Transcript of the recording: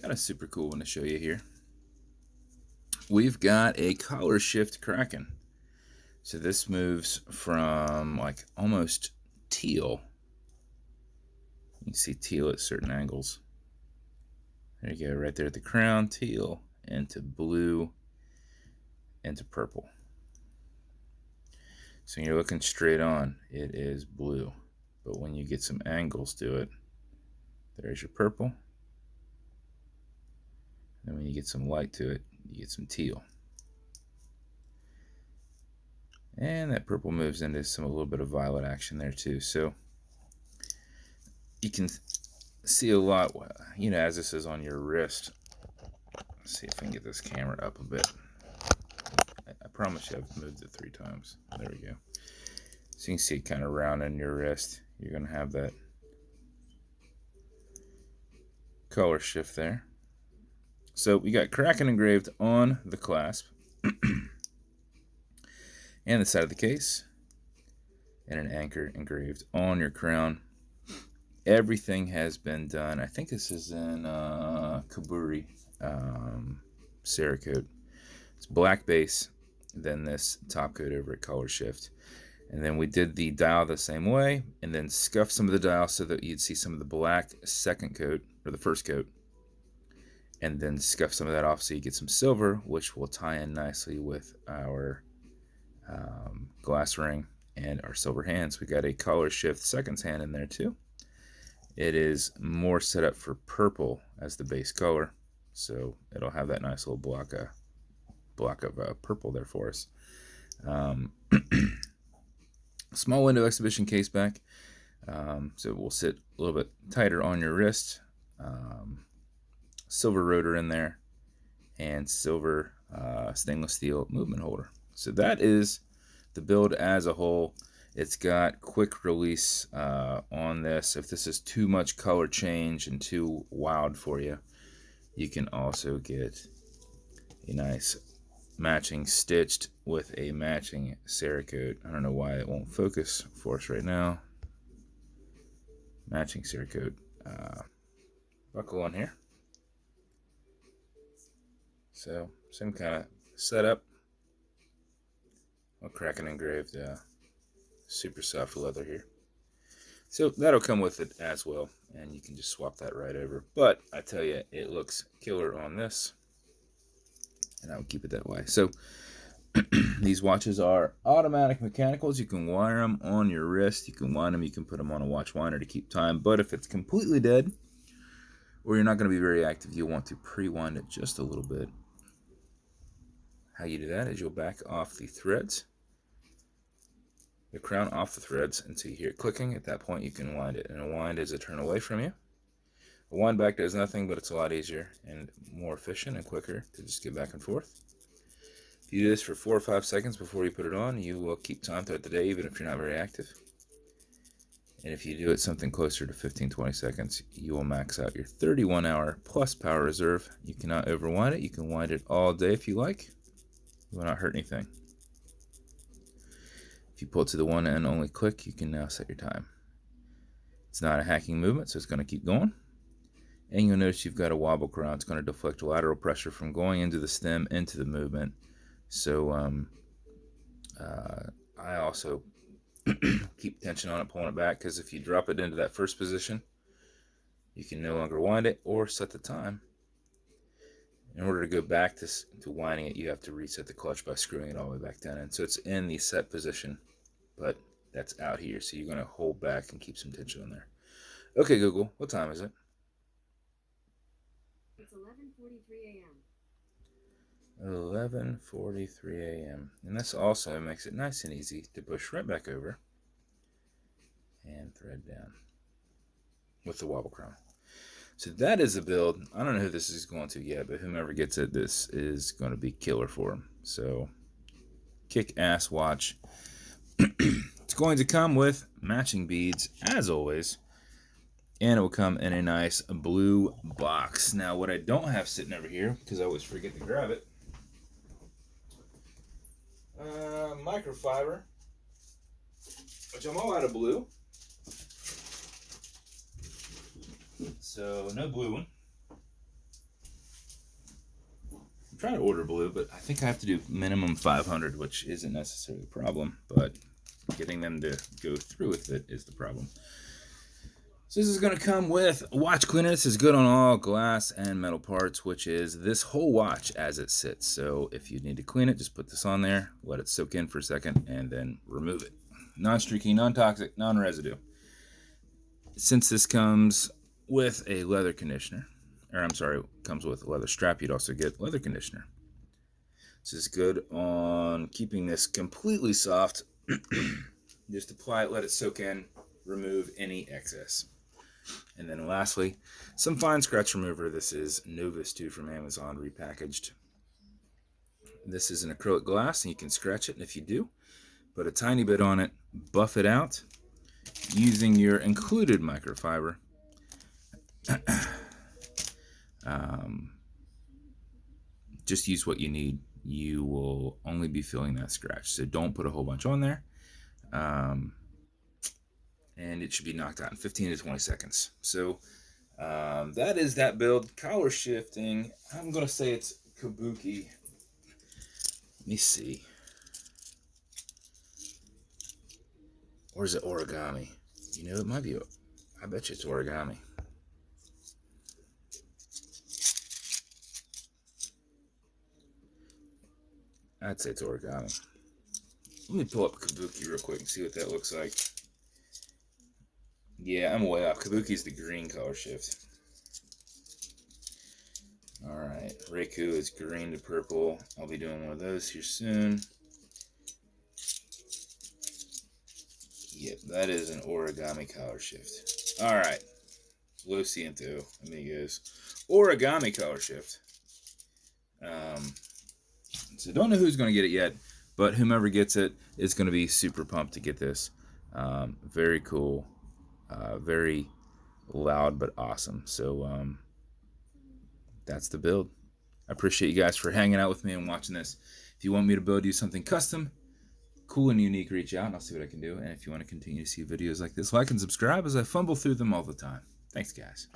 Got a super cool one to show you here. We've got a color shift Kraken. So this moves from like almost teal. You can see teal at certain angles. There you go, right there at the crown, teal, into blue, into purple. So when you're looking straight on, it is blue. But when you get some angles to it, there's your purple. And when you get some light to it, you get some teal. And that purple moves into a little bit of violet action there too. So you can see a lot, you know, as this is on your wrist. Let's see if I can get this camera up a bit. I promise you I've moved it 3 times. There we go. So you can see it kind of round in your wrist. You're going to have that color shift there. So we got Kraken engraved on the clasp and the side of the case, and an anchor engraved on your crown. Everything has been done. I think this is in Kaburi cerakote. It's black base, then this top coat over at color shift. And then we did the dial the same way, and then scuffed some of the dial so that you'd see some of the black second coat, or the first coat, and then scuff some of that off so you get some silver, which will tie in nicely with our glass ring and our silver hands. We got a color shift seconds hand in there too. It is more set up for purple as the base color, so it'll have that nice little block of purple there for us. Small window exhibition case back, so it will sit a little bit tighter on your wrist. Silver rotor in there, and silver stainless steel movement holder. So that is the build as a whole. It's got quick release on this. If this is too much color change and too wild for you, you can also get a nice matching stitched with a matching cerakote. I don't know why it won't focus for us right now. Matching cerakote buckle on here. So same kind of setup. A Kraken engraved super soft leather here. So that'll come with it as well, and you can just swap that right over. But I tell you, it looks killer on this, and I would keep it that way. So these watches are automatic mechanicals. You can wire them on your wrist. You can wind them. You can put them on a watch winder to keep time. But if it's completely dead, or you're not going to be very active, you'll want to pre-wind it just a little bit. How you do that is you'll back off the threads, the crown off the threads until you hear it clicking. At that point, you can wind it. And a wind is a turn away from you. A wind back does nothing, but it's a lot easier and more efficient and quicker to just get back and forth. If you do this for 4 or 5 seconds before you put it on, you will keep time throughout the day, even if you're not very active. And if you do it something closer to 15-20 seconds, you will max out your 31-hour plus power reserve. You cannot overwind it. You can wind it all day if you like. You will not hurt anything. If you pull it to the one and only click, you can now set your time. It's not a hacking movement, so it's going to keep going. And you'll notice you've got a wobble crown. It's going to deflect lateral pressure from going into the stem into the movement. So I also keep tension on it, pulling it back, because if you drop it into that first position, you can no longer wind it or set the time. In order to go back to winding it, you have to reset the clutch by screwing it all the way back down in. So it's in the set position, but that's out here. So you're going to hold back and keep some tension on there. Okay, Google, what time is it? It's 11:43 a.m. 11:43 a.m. And this also makes it nice and easy to push right back over and thread down with the wobble crown. So that is the build. I don't know who this is going to yet, but whomever gets it, this is going to be killer for them. So kick-ass watch. It's going to come with matching beads, as always, and it will come in a nice blue box. Now, what I don't have sitting over here, because I always forget to grab it, microfiber, which I'm all out of blue. So no blue one. I'm trying to order blue, but I think I have to do minimum 500, which isn't necessarily a problem, but getting them to go through with it is the problem. So this is going to come with a watch cleaner. This is good on all glass and metal parts, which is this whole watch as it sits. So if you need to clean it, just put this on there, let it soak in for a second, and then remove it. Non-streaky, non-toxic, non-residue. Since this comes with a leather conditioner, or I'm sorry, comes with a leather strap, you'd also get leather conditioner. This is good on keeping this completely soft. Just apply it, let it soak in, remove any excess. And then lastly, some fine scratch remover. This is Novus 2 from Amazon, repackaged. This is an acrylic glass, and you can scratch it, and if you do, put a tiny bit on it, buff it out, using your included microfiber. Just use what you need. You will only be feeling that scratch, so don't put a whole bunch on there. And it should be knocked out in 15 to 20 seconds. So that is that build. Collar shifting, I'm going to say it's kabuki. Let me see. Or is it origami? You know, it might be, I bet you it's origami. I'd say it's origami. Let me pull up kabuki real quick and see what that looks like. Yeah, I'm way off. Kabuki's the green color shift. Alright, Reiku is green to purple. I'll be doing one of those here soon. Yep, that is an origami color shift. Alright, lo siento, amigos. Origami color shift. So don't know who's going to get it yet, but whomever gets it is going to be super pumped to get this. Very cool. Very loud but awesome. So that's the build. I appreciate you guys for hanging out with me and watching this. If you want me to build you something custom, cool and unique, reach out and I'll see what I can do. And if you want to continue to see videos like this, like and subscribe as I fumble through them all the time. Thanks, guys.